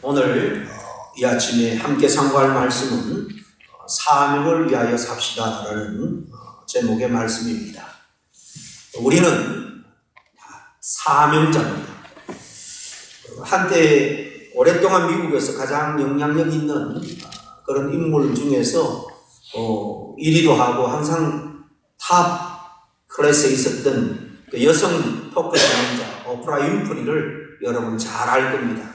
오늘 이 아침에 함께 상고할 말씀은 사명을 위하여 삽시다라는 제목의 말씀입니다. 우리는 사명자입니다. 한때 오랫동안 미국에서 가장 영향력 있는 그런 인물 중에서 1위도 하고 항상 탑 클래스에 있었던 그 여성 토크 진행자 오프라 윈프리를 여러분 잘 알 겁니다.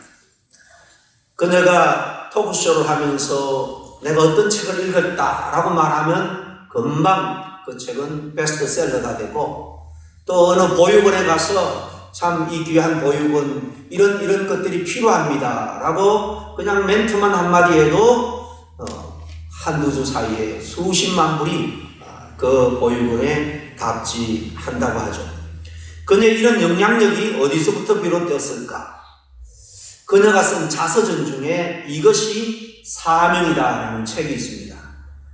그녀가 토크쇼를 하면서 내가 어떤 책을 읽었다라고 말하면 금방 그 책은 베스트셀러가 되고, 또 어느 보육원에 가서 참 이 귀한 보육원 이런 것들이 필요합니다라고 그냥 멘트만 한마디 해도 한두 주 사이에 수십만 불이 그 보육원에 답지한다고 하죠. 그녀의 이런 영향력이 어디서부터 비롯되었을까? 그녀가 쓴 자서전 중에 이것이 사명이다라는 책이 있습니다.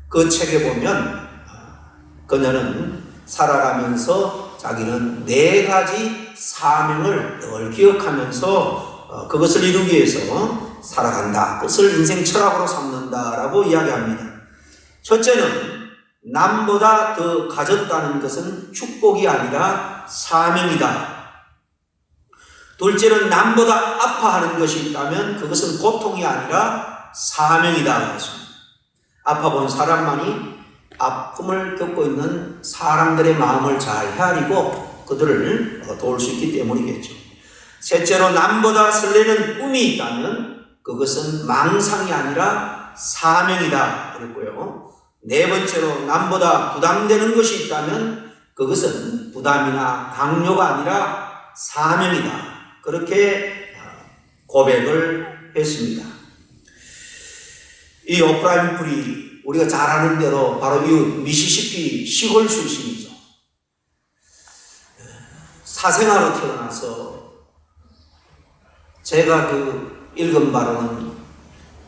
그 책에 보면 그녀는 살아가면서 자기는 4가지 사명을 늘 기억하면서 그것을 이루기 위해서 살아간다. 그것을 인생 철학으로 삼는다라고 이야기합니다. 첫째는 남보다 더 가졌다는 것은 축복이 아니라 사명이다. 둘째는 남보다 아파하는 것이 있다면 그것은 고통이 아니라 사명이다. 그랬습니다. 아파본 사람만이 아픔을 겪고 있는 사람들의 마음을 잘 헤아리고 그들을 도울 수 있기 때문이겠죠. 셋째로 남보다 설레는 꿈이 있다면 그것은 망상이 아니라 사명이다. 그랬고요. 네 번째로 남보다 부담되는 것이 있다면 그것은 부담이나 강요가 아니라 사명이다. 그렇게 고백을 했습니다. 이 오프라 윈프리 우리가 잘 아는 대로 바로 이 미시시피 시골 출신이죠. 사생아로 태어나서 제가 읽은 바로는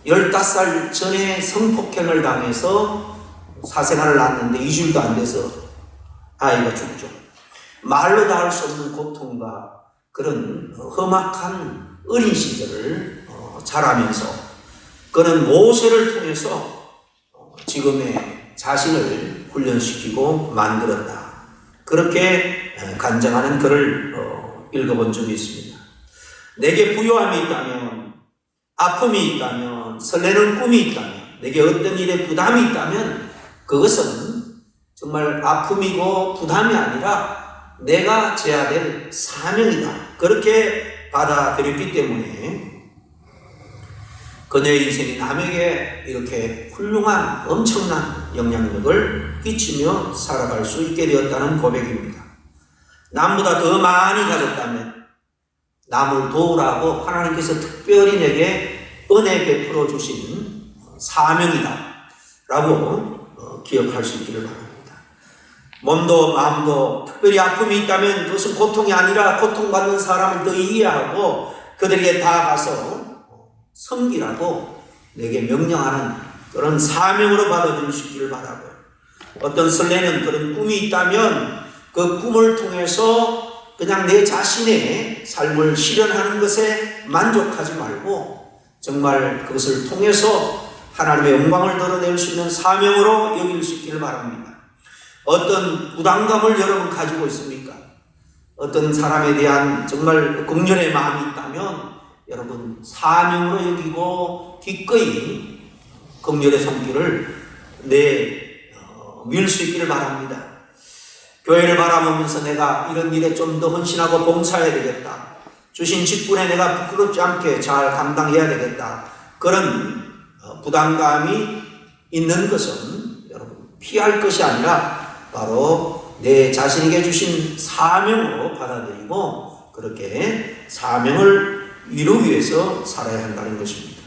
15살 전에 성폭행을 당해서 사생아를 낳았는데 2주일도 안 돼서 아이가 죽죠. 말로 다 할 수 없는 고통과 그런 험악한 어린 시절을 자라면서 그는 모세를 통해서 지금의 자신을 훈련시키고 만들었다. 그렇게 간증하는 글을 읽어본 적이 있습니다. 내게 부요함이 있다면, 아픔이 있다면, 설레는 꿈이 있다면, 내게 어떤 일에 부담이 있다면 그것은 정말 아픔이고 부담이 아니라 내가 져야 될 사명이다. 그렇게 받아들였기 때문에 그녀의 인생이 남에게 이렇게 훌륭한 엄청난 영향력을 끼치며 살아갈 수 있게 되었다는 고백입니다. 남보다 더 많이 가졌다면 남을 도우라고 하나님께서 특별히 내게 은혜 베풀어 주신 사명이다 라고 기억할 수 있기를 바랍니다. 몸도 마음도 특별히 아픔이 있다면 그것은 고통이 아니라 고통받는 사람을 더 이해하고 그들에게 다가가서 섬기라고 내게 명령하는 그런 사명으로 받아들일 수 있기를 바라고요. 어떤 설레는 그런 꿈이 있다면 그 꿈을 통해서 그냥 내 자신의 삶을 실현하는 것에 만족하지 말고 정말 그것을 통해서 하나님의 영광을 드러낼 수 있는 사명으로 여길 수 있기를 바랍니다. 어떤 부담감을 여러분 가지고 있습니까? 어떤 사람에 대한 정말 긍휼의 마음이 있다면 여러분 사명으로 여기고 기꺼이 긍휼의 손길을 밀 수 있기를 바랍니다. 교회를 바라보면서 내가 이런 일에 좀 더 헌신하고 봉사해야 되겠다. 주신 직분에 내가 부끄럽지 않게 잘 감당해야 되겠다. 그런 부담감이 있는 것은 여러분 피할 것이 아니라 바로 내 자신에게 주신 사명으로 받아들이고 그렇게 사명을 이루기 위해서 살아야 한다는 것입니다.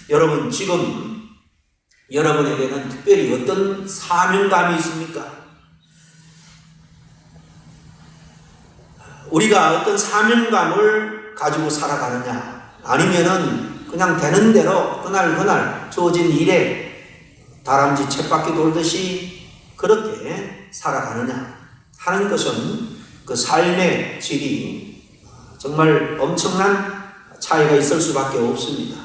여러분 지금 여러분에게는 특별히 어떤 사명감이 있습니까? 우리가 어떤 사명감을 가지고 살아가느냐 아니면은 그냥 되는 대로 그날 주어진 일에 다람쥐 쳇바퀴 돌듯이 그렇게 살아가느냐 하는 것은 그 삶의 질이 정말 엄청난 차이가 있을 수밖에 없습니다.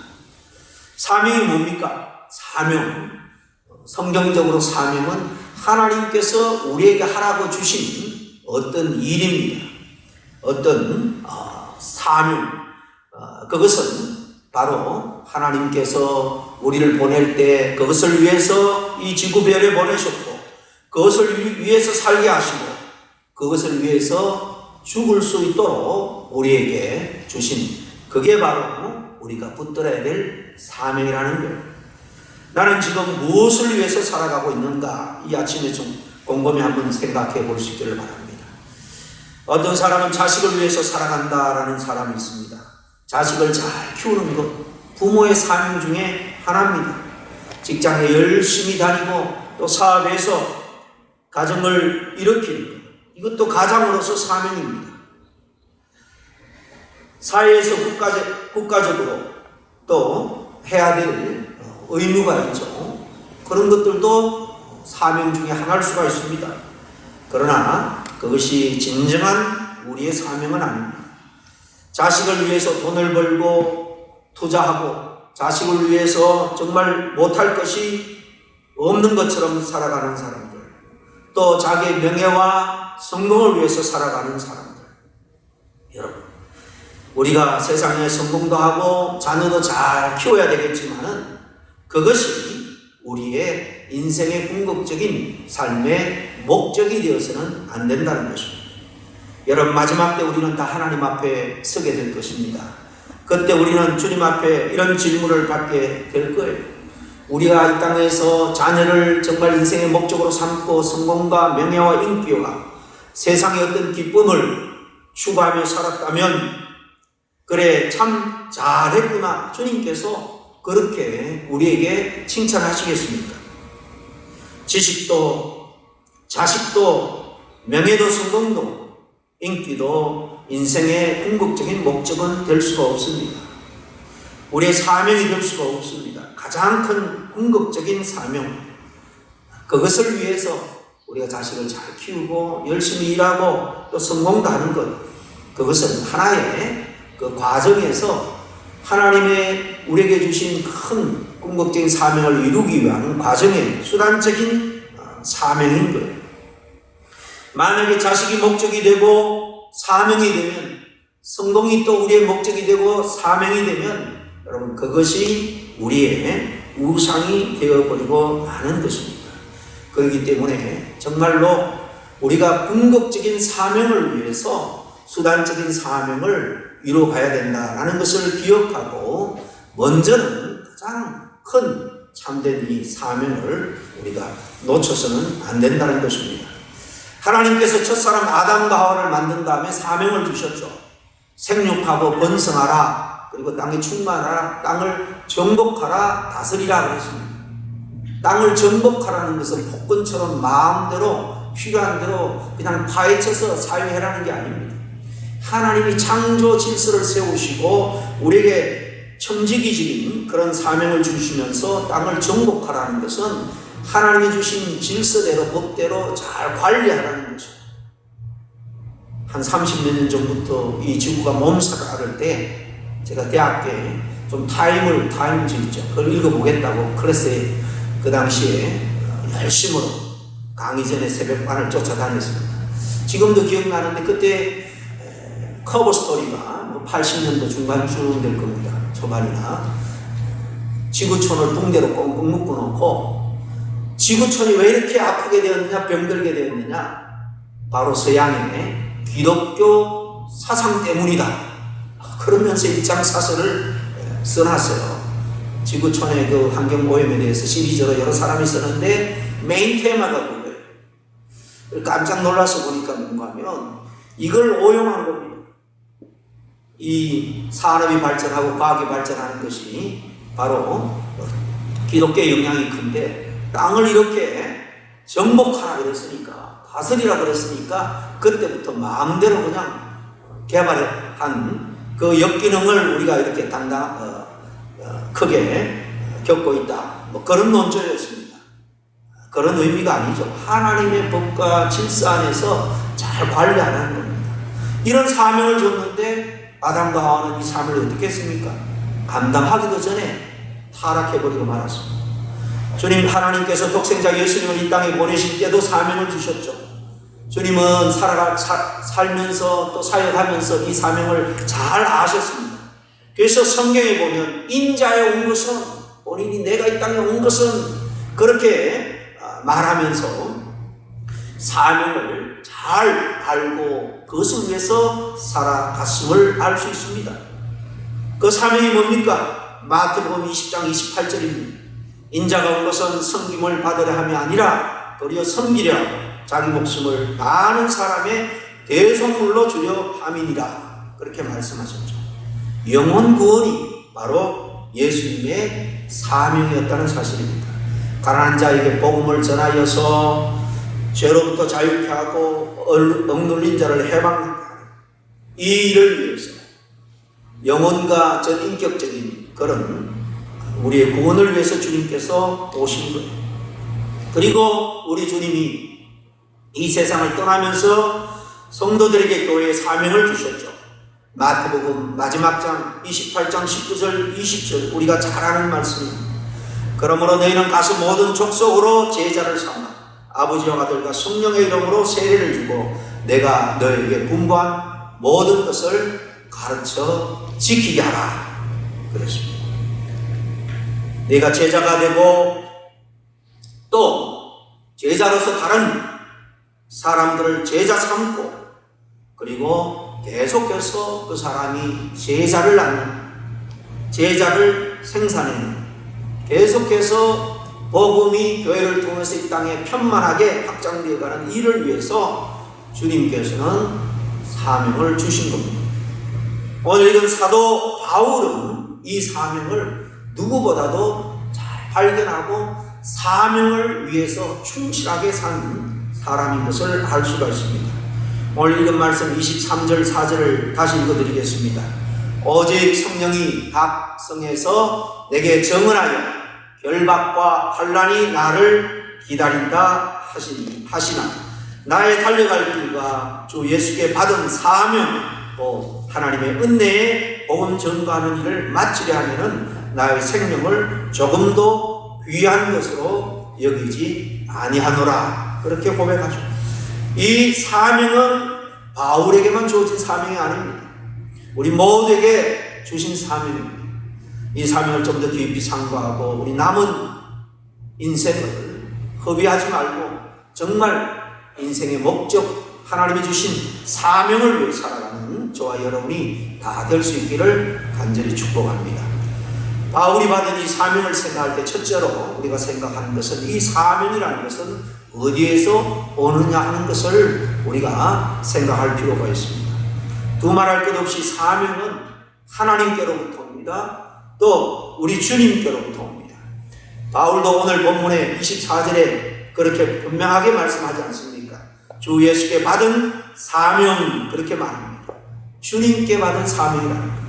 사명이 뭡니까? 사명. 성경적으로 사명은 하나님께서 우리에게 하라고 주신 어떤 일입니다. 어떤 사명. 그것은 바로 하나님께서 우리를 보낼 때 그것을 위해서 이 지구별에 보내셨고, 그것을 위해서 살게 하시고, 그것을 위해서 죽을 수 있도록 우리에게 주신, 그게 바로 우리가 붙들어야 될 사명이라는 거예요. 나는 지금 무엇을 위해서 살아가고 있는가? 이 아침에 좀 곰곰이 한번 생각해 볼 수 있기를 바랍니다. 어떤 사람은 자식을 위해서 살아간다라는 사람이 있습니다. 자식을 잘 키우는 것, 부모의 사명 중에 하나입니다. 직장에 열심히 다니고 또 사업에서 가정을 일으키는 것, 이것도 가장으로서 사명입니다. 사회에서 국가적으로 또 해야 될 의무가 있죠. 그런 것들도 사명 중에 하나일 수가 있습니다. 그러나 그것이 진정한 우리의 사명은 아닙니다. 자식을 위해서 돈을 벌고 투자하고 자식을 위해서 정말 못할 것이 없는 것처럼 살아가는 사람들, 또 자기의 명예와 성공을 위해서 살아가는 사람들. 여러분, 우리가 세상에 성공도 하고 자녀도 잘 키워야 되겠지만은 그것이 우리의 인생의 궁극적인 삶의 목적이 되어서는 안 된다는 것입니다. 여러분, 마지막 때 우리는 다 하나님 앞에 서게 될 것입니다. 그때 우리는 주님 앞에 이런 질문을 받게 될 거예요. 우리가 이 땅에서 자녀를 정말 인생의 목적으로 삼고 성공과 명예와 인기와 세상의 어떤 기쁨을 추구하며 살았다면, 그래 참 잘했구나, 주님께서 그렇게 우리에게 칭찬하시겠습니까? 지식도 자식도 명예도 성공도 인기도 인생의 궁극적인 목적은 될 수가 없습니다. 우리의 사명이 될 수가 없습니다. 가장 큰 궁극적인 사명, 그것을 위해서 우리가 자식을 잘 키우고 열심히 일하고 또 성공도 하는 것, 그것은 하나의 그 과정에서 하나님의 우리에게 주신 큰 궁극적인 사명을 이루기 위한 과정의 수단적인 사명인 거예요. 만약에 자식이 목적이 되고 사명이 되면, 성공이 또 우리의 목적이 되고 사명이 되면, 여러분, 그것이 우리의 우상이 되어버리고 마는 것입니다. 그렇기 때문에 정말로 우리가 궁극적인 사명을 위해서 수단적인 사명을 이루어가야 된다라는 것을 기억하고, 먼저는 가장 큰 참된 이 사명을 우리가 놓쳐서는 안 된다는 것입니다. 하나님께서 첫사람 아담과 하와를 만든 다음에 사명을 주셨죠. 생육하고 번성하라, 그리고 땅에 충만하라, 땅을 정복하라, 다스리라 그랬습니다. 땅을 정복하라는 것은 폭군처럼 마음대로 필요한 대로 그냥 파헤쳐서 사유해라는 게 아닙니다. 하나님이 창조 질서를 세우시고 우리에게 청지기적인 그런 사명을 주시면서 땅을 정복하라는 것은 하나님이 주신 질서대로 법대로 잘 관리하라는 거죠. 한 30몇 년 전부터 이 지구가 몸살을 때 제가 대학교에 좀 타임즈 있죠. 그걸 읽어보겠다고 클래스에 그 당시에 열심으로 강의 전에 새벽반을 쫓아다녔습니다. 지금도 기억나는데 그때 커버 스토리가 80년도 중반쯤 될 겁니다. 초반이나 지구촌을 붕대로 꽁꽁 묶어놓고 지구촌이 왜 이렇게 아프게 되었느냐, 병들게 되었느냐, 바로 서양의 기독교 사상 때문이다. 그러면서 일장사설을 써놨어요. 지구촌의 그 환경오염에 대해서 시리즈로 여러 사람이 썼는데 메인 테마가 그거예요. 깜짝 놀라서 보니까 뭔가 하면 이걸 오용한 겁니다. 이 산업이 발전하고 과학이 발전하는 것이 바로 기독교의 영향이 큰데, 땅을 이렇게 정복하라 그랬으니까, 다스리라 그랬으니까 그때부터 마음대로 그냥 개발한 그 역기능을 우리가 이렇게 크게 겪고 있다. 뭐 그런 논조였습니다. 그런 의미가 아니죠. 하나님의 법과 질서 안에서 잘 관리하라는 겁니다. 이런 사명을 줬는데 아담과 하와는 이 삶을 어떻게 했습니까? 감당하기도 전에 타락해버리고 말았습니다. 주님 하나님께서 독생자 예수님을 이 땅에 보내실 때도 사명을 주셨죠. 주님은 살면서 또 사역하면서 이 사명을 잘 아셨습니다. 그래서 성경에 보면 인자에 온 것은, 본인이 내가 이 땅에 온 것은 그렇게 말하면서 사명을 잘 알고 그것을 위해서 살아갔음을 알 수 있습니다. 그 사명이 뭡니까? 마태복음 20장 28절입니다. 인자가 온 것은 섬김을 받으려 함이 아니라 도리어 섬기려 자기 목숨을 많은 사람의 대속물로 주려 함이니라. 그렇게 말씀하셨죠. 영혼 구원이 바로 예수님의 사명이었다는 사실입니다. 가난한 자에게 복음을 전하여서 죄로부터 자유케 하고 억눌린 자를 해방하는 이 일을 위해서 영혼과 전인격적인 그런 우리의 구원을 위해서 주님께서 오신 거예요. 그리고 우리 주님이 이 세상을 떠나면서 성도들에게 교회의 사명을 주셨죠. 마태복음 마지막 장 28장 19절 20절 우리가 잘 아는 말씀입니다. 그러므로 너희는 가서 모든 족속으로 제자를 삼아 아버지와 아들과 성령의 이름으로 세례를 주고 내가 너희에게 분부한 모든 것을 가르쳐 지키게 하라. 그랬습니다. 내가 제자가 되고 또 제자로서 다른 사람들을 제자 삼고 그리고 계속해서 그 사람이 제자를 낳는, 제자를 생산해내는, 계속해서 복음이 교회를 통해서 이 땅에 편만하게 확장되어가는 일을 위해서 주님께서는 사명을 주신 겁니다. 오늘 읽은 사도 바울은 이 사명을 누구보다도 잘 발견하고 사명을 위해서 충실하게 산 사람인 것을 알 수가 있습니다. 오늘 읽은 말씀 23절 4절을 다시 읽어드리겠습니다. 오직 성령이 각 성에서 내게 정언하여 결박과 환난이 나를 기다린다 하시나 나의 달려갈 길과 주 예수께 받은 사명 또 하나님의 은혜에 복음 전가하는 일을 마치려 하면은 나의 생명을 조금도 귀한 것으로 여기지 아니하노라. 그렇게 고백하죠. 이 사명은 바울에게만 주어진 사명이 아닙니다. 우리 모두에게 주신 사명입니다. 이 사명을 좀 더 깊이 상고하고 우리 남은 인생을 허비하지 말고 정말 인생의 목적, 하나님이 주신 사명을 위해 살아가는 저와 여러분이 다 될 수 있기를 간절히 축복합니다. 바울이 받은 이 사명을 생각할 때 첫째로 우리가 생각하는 것은 이 사명이라는 것은 어디에서 오느냐 하는 것을 우리가 생각할 필요가 있습니다. 두말할 것 없이 사명은 하나님께로부터 옵니다. 또 우리 주님께로부터 옵니다. 바울도 오늘 본문의 24절에 그렇게 분명하게 말씀하지 않습니까? 주 예수께 받은 사명 그렇게 말합니다. 주님께 받은 사명이라는 거예요.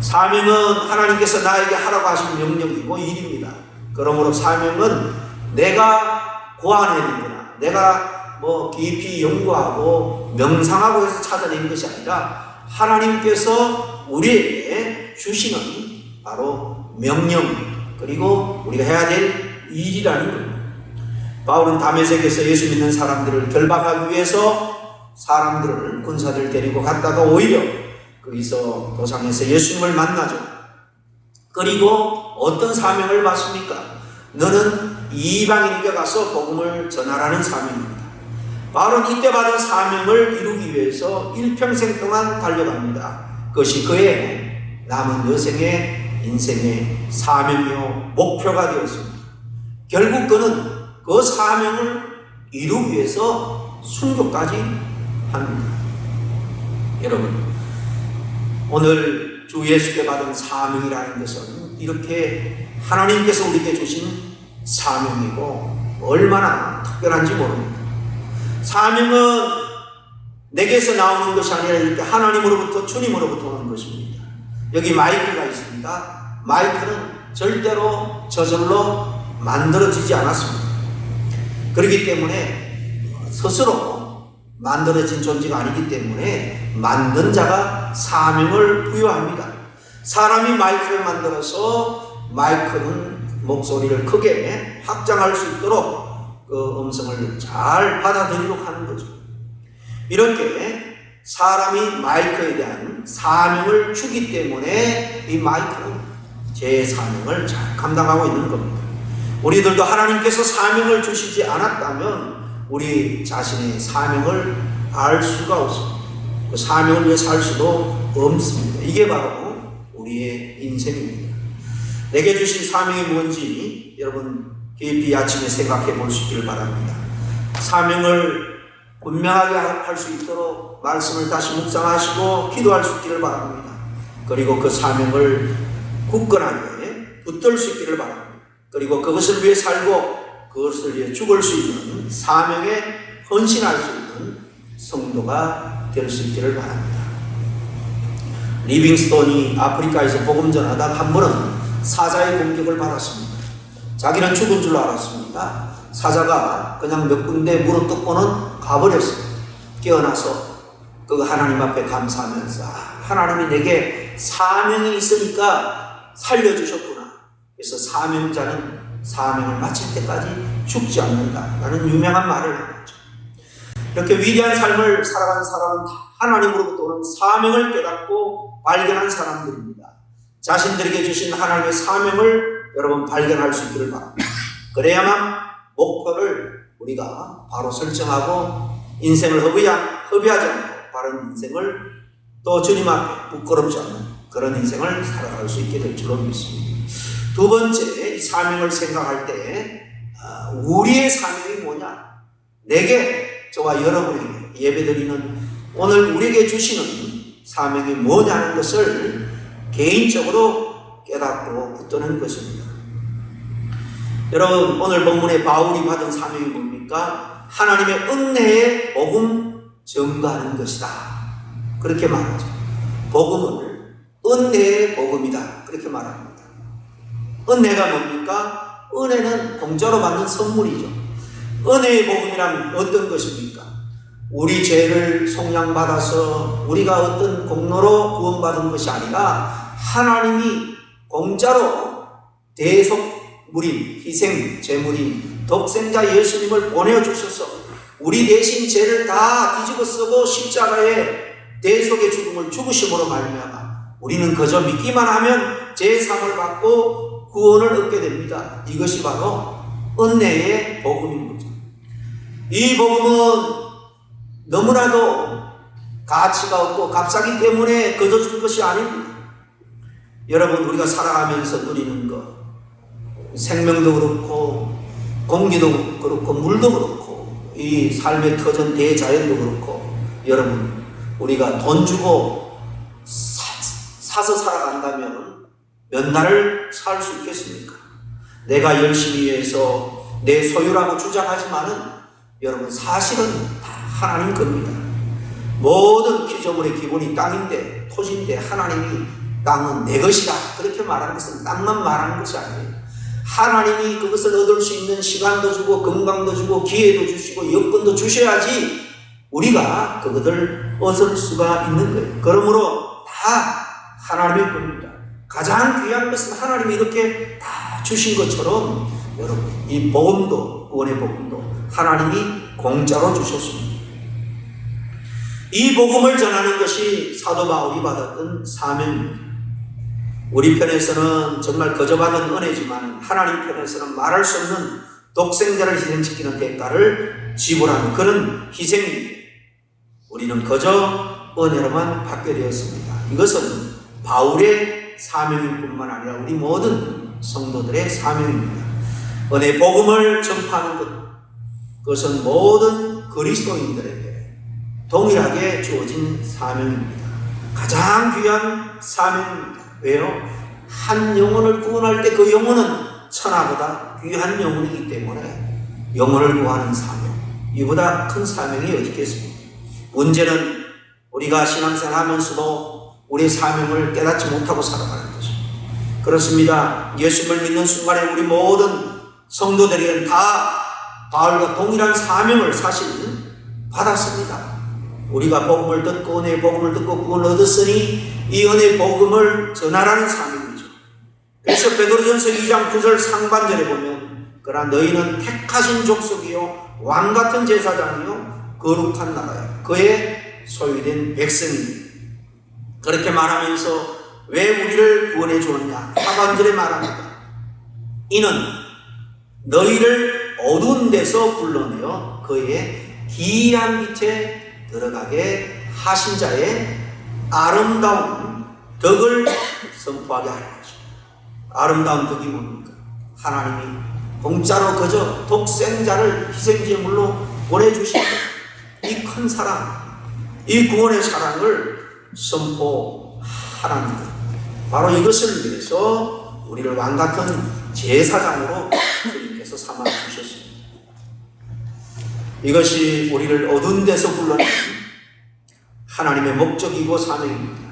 사명은 하나님께서 나에게 하라고 하신 명령이고 일입니다. 그러므로 사명은 내가 고안해야 되거나 내가 깊이 연구하고 명상하고 해서 찾아낸 것이 아니라 하나님께서 우리에게 주시는 바로 명령 그리고 우리가 해야 될 일이라는 겁니다. 바울은 다메섹에서 예수 믿는 사람들을 결박하기 위해서 사람들을 군사들 데리고 갔다가 오히려 거기서 도상에서 예수님을 만나죠. 그리고 어떤 사명을 받습니까? 너는 이방인에게 가서 복음을 전하라는 사명입니다. 바울은 이때 받은 사명을 이루기 위해서 일평생 동안 달려갑니다. 그것이 그의 남은 여생의 인생의 사명이요 목표가 되었습니다. 결국 그는 그 사명을 이루기 위해서 순교까지 합니다. 여러분, 오늘 주 예수께 받은 사명이라는 것은 이렇게 하나님께서 우리에게 주신 사명이고 얼마나 특별한지 모릅니다. 사명은 내게서 나오는 것이 아니라 이렇게 하나님으로부터 주님으로부터 오는 것입니다. 여기 마이크가 있습니다. 마이크는 절대로 저절로 만들어지지 않았습니다. 그렇기 때문에 스스로 만들어진 존재가 아니기 때문에 만든 자가 사명을 부여합니다. 사람이 마이크를 만들어서 마이크는 목소리를 크게 확장할 수 있도록 그 음성을 잘 받아들이도록 하는 거죠. 이렇게 사람이 마이크에 대한 사명을 주기 때문에 이 마이크는 제 사명을 잘 감당하고 있는 겁니다. 우리들도 하나님께서 사명을 주시지 않았다면 우리 자신의 사명을 알 수가 없습니다. 그 사명을 위해 살 수도 없습니다. 이게 바로 우리의 인생입니다. 내게 주신 사명이 뭔지 여러분 깊이 아침에 생각해 볼 수 있기를 바랍니다. 사명을 분명하게 할 수 있도록 말씀을 다시 묵상하시고 기도할 수 있기를 바랍니다. 그리고 그 사명을 굳건하게 붙들 수 있기를 바랍니다. 그리고 그것을 위해 살고 그것을 위해 죽을 수 있는 사명에 헌신할 수 있는 성도가 될 수 있기를 바랍니다. 리빙스톤이 아프리카에서 복음 전하다가 한 번은 사자의 공격을 받았습니다. 자기는 죽은 줄 알았습니다. 사자가 그냥 몇 군데 물어뜯고는 가버렸어요. 깨어나서 그 하나님 앞에 감사하면서 하나님이 내게 사명이 있으니까 살려주셨구나. 그래서 사명자는 사명을 마칠 때까지 죽지 않는다 라는 유명한 말을 하죠. 이렇게 위대한 삶을 살아가는 사람은 하나님으로부터 오는 사명을 깨닫고 발견한 사람들입니다. 자신들에게 주신 하나님의 사명을 여러분 발견할 수 있기를 바랍니다. 그래야만 목표를 우리가 바로 설정하고 인생을 허비하지 않고 바른 인생을 또 주님 앞에 부끄럽지 않는 그런 인생을 살아갈 수 있게 될 줄로 믿습니다. 두 번째, 이 사명을 생각할 때 우리의 사명이 뭐냐? 내게, 저와 여러분에게 예배드리는 오늘 우리에게 주시는 사명이 뭐냐는 것을 개인적으로 깨닫고 붙드는 것입니다. 여러분, 오늘 본문에 바울이 받은 사명이 뭡니까? 하나님의 은혜의 복음 전가하는 것이다. 그렇게 말하죠. 복음을 은혜의 복음이다. 그렇게 말합니다. 은혜가 뭡니까? 은혜는 공짜로 받는 선물이죠. 은혜의 복음이란 어떤 것입니까? 우리 죄를 속량받아서 우리가 어떤 공로로 구원받은 것이 아니라 하나님이 공짜로 대속물인 희생 제물인 독생자 예수님을 보내주셔서 우리 대신 죄를 다 뒤집어 쓰고 십자가에 대속의 죽음을 죽으심으로 말미암아 우리는 그저 믿기만 하면 제사함을 받고 구원을 얻게 됩니다. 이것이 바로 은혜의 복음인 거죠. 이 복음은 너무나도 가치가 없고 값싸기 때문에 거둬준 것이 아닙니다. 여러분, 우리가 살아가면서 누리는 것, 생명도 그렇고 공기도 그렇고 물도 그렇고 이 삶의 터전 대자연도 그렇고, 여러분, 우리가 돈 주고 사서 살아간다면 몇 날을 살 수 있겠습니까? 내가 열심히 해서 내 소유라고 주장하지만은 여러분, 사실은 다 하나님 겁니다. 모든 피조물의 기본이 땅인데, 토지인데 하나님이 땅은 내 것이다 그렇게 말하는 것은 땅만 말하는 것이 아니에요. 하나님이 그것을 얻을 수 있는 시간도 주고 건강도 주고 기회도 주시고 여건도 주셔야지 우리가 그것을 얻을 수가 있는 거예요. 그러므로 다 하나님의 겁니다. 가장 귀한 것은 하나님이 이렇게 다 주신 것처럼 여러분, 이 복음도, 구원의 복음도 하나님이 공짜로 주셨습니다. 이 복음을 전하는 것이 사도 바울이 받았던 사명입니다. 우리 편에서는 정말 거저받은 은혜지만 하나님 편에서는 말할 수 없는 독생자를 희생시키는 대가를 지불하는 그런 희생입니다. 우리는 그저 은혜로만 받게 되었습니다. 이것은 바울의 사명일 뿐만 아니라 우리 모든 성도들의 사명입니다. 은혜 복음을 전파하는 것, 그것은 모든 그리스도인들에게 동일하게 주어진 사명입니다. 가장 귀한 사명입니다. 왜요? 한 영혼을 구원할 때 그 영혼은 천하보다 귀한 영혼이기 때문에 영혼을 구하는 사명, 이보다 큰 사명이 어디 있겠습니까? 문제는 우리가 신앙생활 하면서도 우리의 사명을 깨닫지 못하고 살아가는 것입니다. 그렇습니다. 예수님을 믿는 순간에 우리 모든 성도들에게는 다 바울과 동일한 사명을 사실 받았습니다. 우리가 복음을 듣고 은혜의 복음을 듣고 구원을 얻었으니 이 은혜의 복음을 전하라는 사명이죠. 그래서 베드로전서 2장 9절 상반절에 보면 그러나 너희는 택하신 족속이요 왕같은 제사장이요 거룩한 나라요 그의 소유된 백성이니 그렇게 말하면서 왜 우리를 구원해 주었냐 하반절에 말합니다. 이는 너희를 어두운 데서 불러내어 그의 기이한 빛에 들어가게 하신 자의 아름다운 덕을 선포하게 하려 하시오. 아름다운 덕이 뭡니까? 하나님이 공짜로 그저 독생자를 희생제물로 보내주신 이 큰 사랑, 이 구원의 사랑을 선포하라는 것. 바로 이것을 위해서 우리를 왕같은 제사장으로 주님께서 삼아주셨습니다. 이것이 우리를 어두운 데서 불러내는 하나님의 목적이고 사명입니다.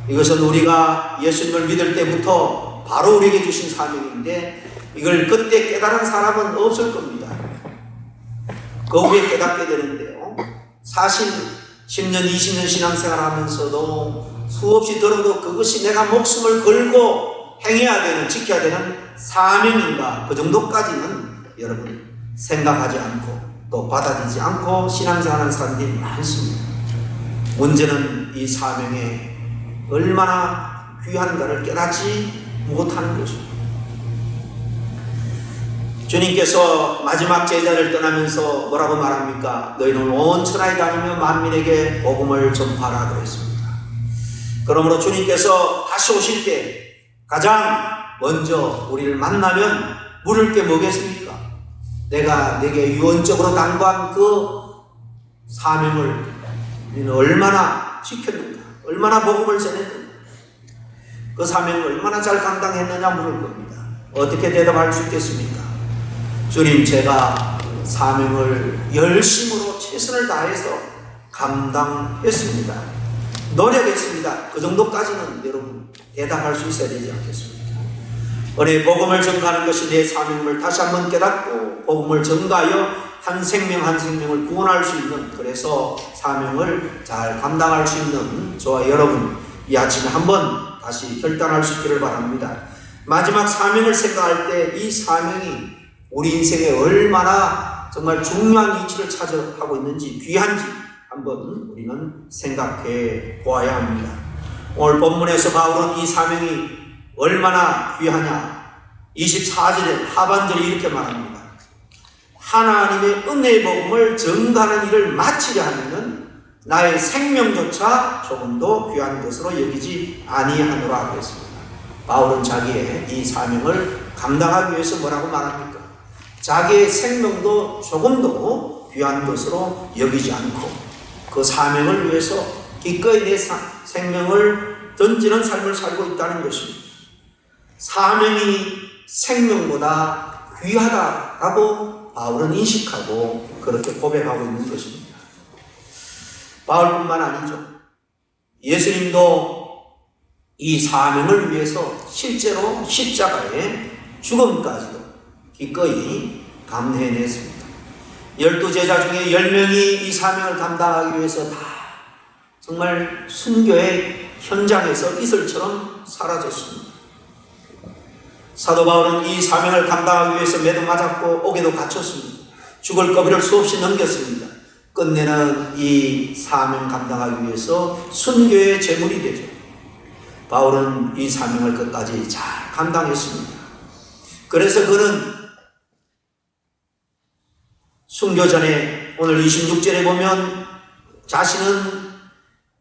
이것은 우리가 예수님을 믿을 때부터 바로 우리에게 주신 사명인데 이걸 그때 깨달은 사람은 없을 겁니다. 그 후에 깨닫게 되는데요. 사실 10년, 20년 신앙생활 하면서도 수없이 들어도 그것이 내가 목숨을 걸고 행해야 되는, 지켜야 되는 사명인가 그 정도까지는 여러분 생각하지 않고 또 받아들이지 않고 신앙생활하는 사람들이 많습니다. 문제는 이 사명에 얼마나 귀한가를 깨닫지 못하는 것입니다. 주님께서 마지막 제자를 떠나면서 뭐라고 말합니까? 너희는 온 천하에 다니며 만민에게 복음을 전파하라 그랬습니다. 그러므로 주님께서 다시 오실 때 가장 먼저 우리를 만나면 물을 게 뭐겠습니까? 내가 내게 유언적으로 당부한 그 사명을 우리는 얼마나 지켰는가, 얼마나 복음을 전했는가, 그 사명을 얼마나 잘 감당했느냐 물을 겁니다. 어떻게 대답할 수 있겠습니까? 주님, 제가 사명을 열심으로 최선을 다해서 감당했습니다. 노력했습니다. 그 정도까지는 여러분 대답할 수 있어야 되지 않겠습니까? 은혜의 복음을 전가하는 것이 내 사명을 다시 한번 깨닫고 복음을 전가하여 한 생명 한 생명을 구원할 수 있는, 그래서 사명을 잘 감당할 수 있는 저와 여러분 이 아침에 한번 다시 결단할 수 있기를 바랍니다. 마지막 사명을 생각할 때 이 사명이 우리 인생에 얼마나 정말 중요한 위치를 차지하고 있는지, 귀한지 한번 우리는 생각해 보아야 합니다. 오늘 본문에서 바울은 이 사명이 얼마나 귀하냐 24절에 하반절에 이렇게 말합니다. 하나님의 은혜의 복음을 전가하는 일을 마치려 하면은 나의 생명조차 조금도 귀한 것으로 여기지 아니하노라 그랬습니다. 바울은 자기의 이 사명을 감당하기 위해서 뭐라고 말합니까? 자기의 생명도 조금도 귀한 것으로 여기지 않고 그 사명을 위해서 기꺼이 내 생명을 던지는 삶을 살고 있다는 것입니다. 사명이 생명보다 귀하다라고 바울은 인식하고 그렇게 고백하고 있는 것입니다. 바울뿐만 아니죠. 예수님도 이 사명을 위해서 실제로 십자가의 죽음까지도 기꺼이 감내해냈습니다. 12제자 중에 10명이 이 사명을 감당하기 위해서 다 정말 순교의 현장에서 이슬처럼 사라졌습니다. 사도 바울은 이 사명을 감당하기 위해서 매도 맞았고 옥에도 갇혔습니다. 죽을 거리를 수없이 넘겼습니다. 끝내는 이 사명 감당하기 위해서 순교의 제물이 되죠. 바울은 이 사명을 끝까지 잘 감당했습니다. 그래서 그는 순교 전에 오늘 26절에 보면 자신은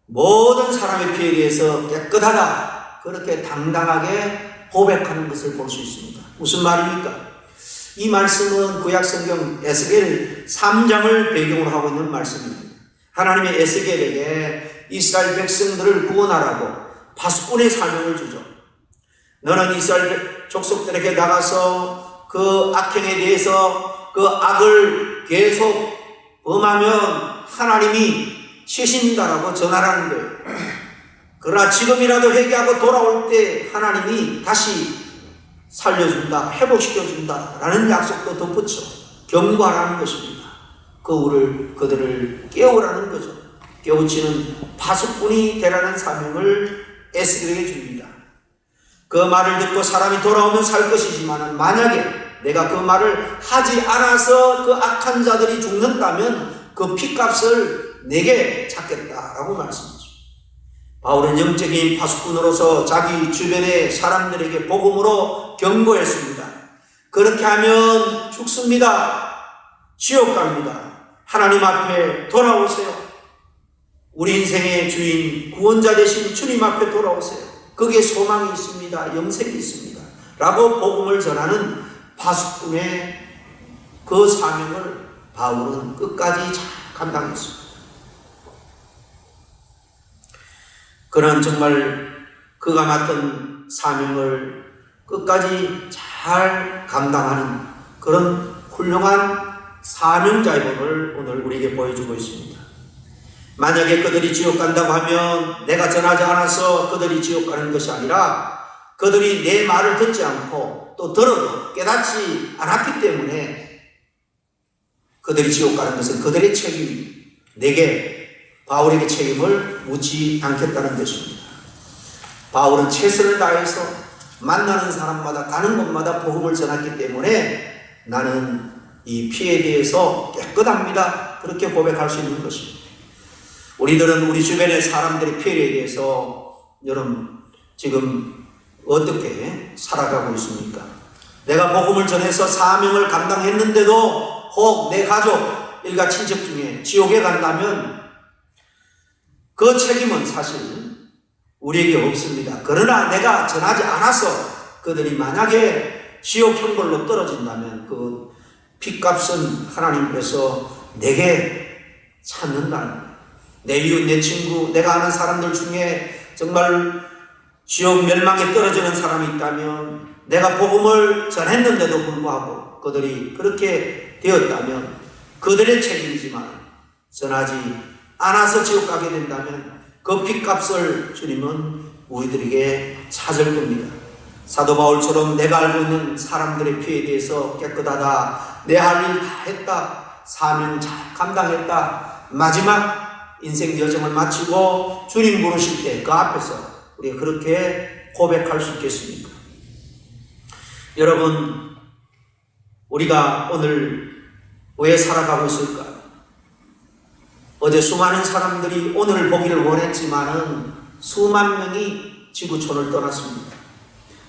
모든 사람의 피에 대해서 깨끗하다 그렇게 당당하게 고백하는 것을 볼 수 있습니다. 무슨 말입니까? 이 말씀은 구약성경 에스겔 3장을 배경으로 하고 있는 말씀입니다. 하나님의 에스겔에게 이스라엘 백성들을 구원하라고 파수꾼의 사명을 주죠. 너는 이스라엘 족속들에게 나가서 그 악행에 대해서 그 악을 계속 범하면 하나님이 치신다라고 전하라는 거예요. 그러나 지금이라도 회개하고 돌아올 때 하나님이 다시 살려준다, 회복시켜준다 라는 약속도 덧붙여 경고하라는 것입니다. 그들을 깨우라는 거죠. 깨우치는 파수꾼이 되라는 사명을 에스겔에게 줍니다. 그 말을 듣고 사람이 돌아오면 살 것이지만 만약에 내가 그 말을 하지 않아서 그 악한 자들이 죽는다면 그 핏값을 내게 찾겠다라고 말씀하죠. 바울은 영적인 파수꾼으로서 자기 주변의 사람들에게 복음으로 경고했습니다. 그렇게 하면 죽습니다. 지옥 갑니다. 하나님 앞에 돌아오세요. 우리 인생의 주인 구원자 되신 주님 앞에 돌아오세요. 거기에 소망이 있습니다. 영생이 있습니다. 라고 복음을 전하는 파수꾼의 그 사명을 바울은 끝까지 잘 감당했습니다. 그는 정말 그가 맡은 사명을 끝까지 잘 감당하는 그런 훌륭한 사명자의 법을 오늘 우리에게 보여주고 있습니다. 만약에 그들이 지옥 간다고 하면 내가 전하지 않아서 그들이 지옥 가는 것이 아니라 그들이 내 말을 듣지 않고 또 들어도 깨닫지 않았기 때문에 그들이 지옥 가는 것은 그들의 책임, 내게 바울에게 책임을 묻지 않겠다는 것입니다. 바울은 최선을 다해서 만나는 사람마다 가는 곳마다 복음을 전했기 때문에 나는 이 피에 대해서 깨끗합니다. 그렇게 고백할 수 있는 것입니다. 우리들은 우리 주변의 사람들의 피해에 대해서 여러분 지금 어떻게 살아가고 있습니까? 내가 복음을 전해서 사명을 감당했는데도 혹 내 가족, 일가 친척 중에 지옥에 간다면 그 책임은 사실 우리에게 없습니다. 그러나 내가 전하지 않아서 그들이 만약에 지옥 형벌로 떨어진다면 그 핏값은 하나님께서 내게 찾는다는 거예요. 내 이웃, 내 친구, 내가 아는 사람들 중에 정말 지옥 멸망에 떨어지는 사람이 있다면 내가 복음을 전했는데도 불구하고 그들이 그렇게 되었다면 그들의 책임이지만 전하지 않아서 지옥 가게 된다면 그 핏값을 주님은 우리들에게 찾을 겁니다. 사도 바울처럼 내가 알고 있는 사람들의 피에 대해서 깨끗하다, 내 할 일 다 했다, 사명 잘 감당했다, 마지막 인생 여정을 마치고 주님 부르실 때 그 앞에서 우리가 그렇게 고백할 수 있겠습니까? 여러분, 우리가 오늘 왜 살아가고 있을까요? 어제 수많은 사람들이 오늘을 보기를 원했지만은 수만 명이 지구촌을 떠났습니다.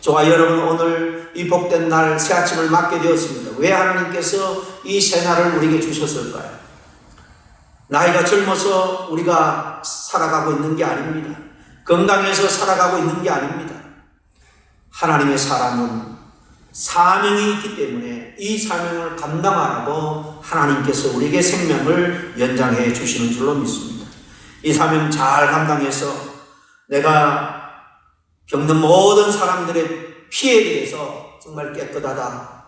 저와 여러분 오늘 이 복된 날 새 아침을 맞게 되었습니다. 왜 하나님께서 이 새날을 우리에게 주셨을까요? 나이가 젊어서 우리가 살아가고 있는 게 아닙니다. 건강해서 살아가고 있는 게 아닙니다. 하나님의 사람은 사명이 있기 때문에 이 사명을 감당하라고 하나님께서 우리에게 생명을 연장해 주시는 줄로 믿습니다. 이 사명 잘 감당해서 내가 겪는 모든 사람들의 피해에 대해서 정말 깨끗하다,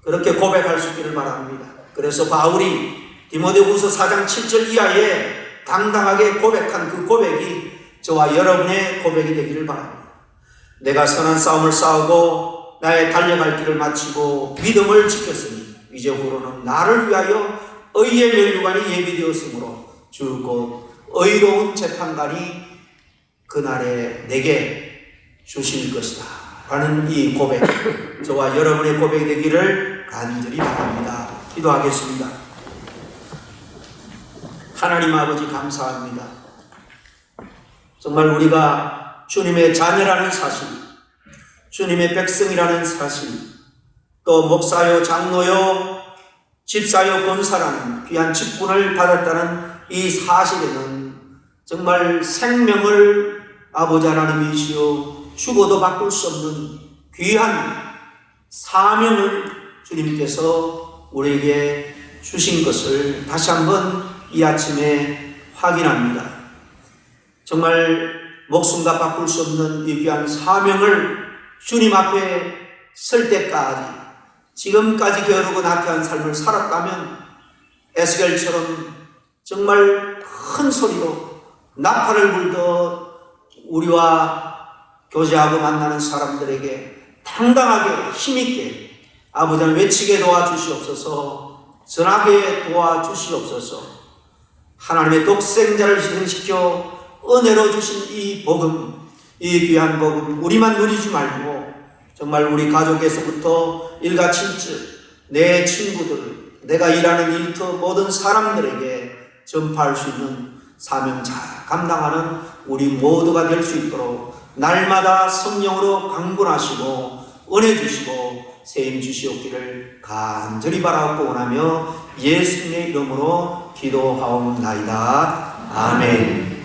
그렇게 고백할 수 있기를 바랍니다. 그래서 바울이 디모데후서 4장 7절 이하에 당당하게 고백한 그 고백이 저와 여러분의 고백이 되기를 바랍니다. 내가 선한 싸움을 싸우고 나의 달려갈 길을 마치고 믿음을 지켰으니 이제 후로는 나를 위하여 의의 면류관이 예비되었으므로 주 곧 의로운 재판관이 그날에 내게 주실 것이다 라는 이 고백, 저와 여러분의 고백이 되기를 간절히 바랍니다. 기도하겠습니다. 하나님 아버지 감사합니다. 정말 우리가 주님의 자녀라는 사실, 주님의 백성이라는 사실, 또 목사요, 장로요, 집사요, 권사라는 귀한 직분을 받았다는 이 사실에는 정말 생명을 아버지 하나님이시여 죽어도 바꿀 수 없는 귀한 사명을 주님께서 우리에게 주신 것을 다시 한번 이 아침에 확인합니다. 정말 목숨과 바꿀 수 없는 이 귀한 사명을 주님 앞에 설 때까지 지금까지 게으르고 나태한 삶을 살았다면 에스겔처럼 정말 큰 소리로 나팔을 불듯 우리와 교제하고 만나는 사람들에게 당당하게 힘있게 아버지를 외치게 도와주시옵소서, 전하게 도와주시옵소서. 하나님의 독생자를 희생시켜 은혜로 주신 이 복음, 이 귀한 복음 우리만 누리지 말고 정말 우리 가족에서부터 일가 친척, 내 친구들, 내가 일하는 일터 모든 사람들에게 전파할 수 있는 사명 잘 감당하는 우리 모두가 될 수 있도록 날마다 성령으로 강군하시고 은혜 주시고 세임 주시옵기를 간절히 바라고 원하며 예수님의 이름으로 기도하옵나이다. 아멘.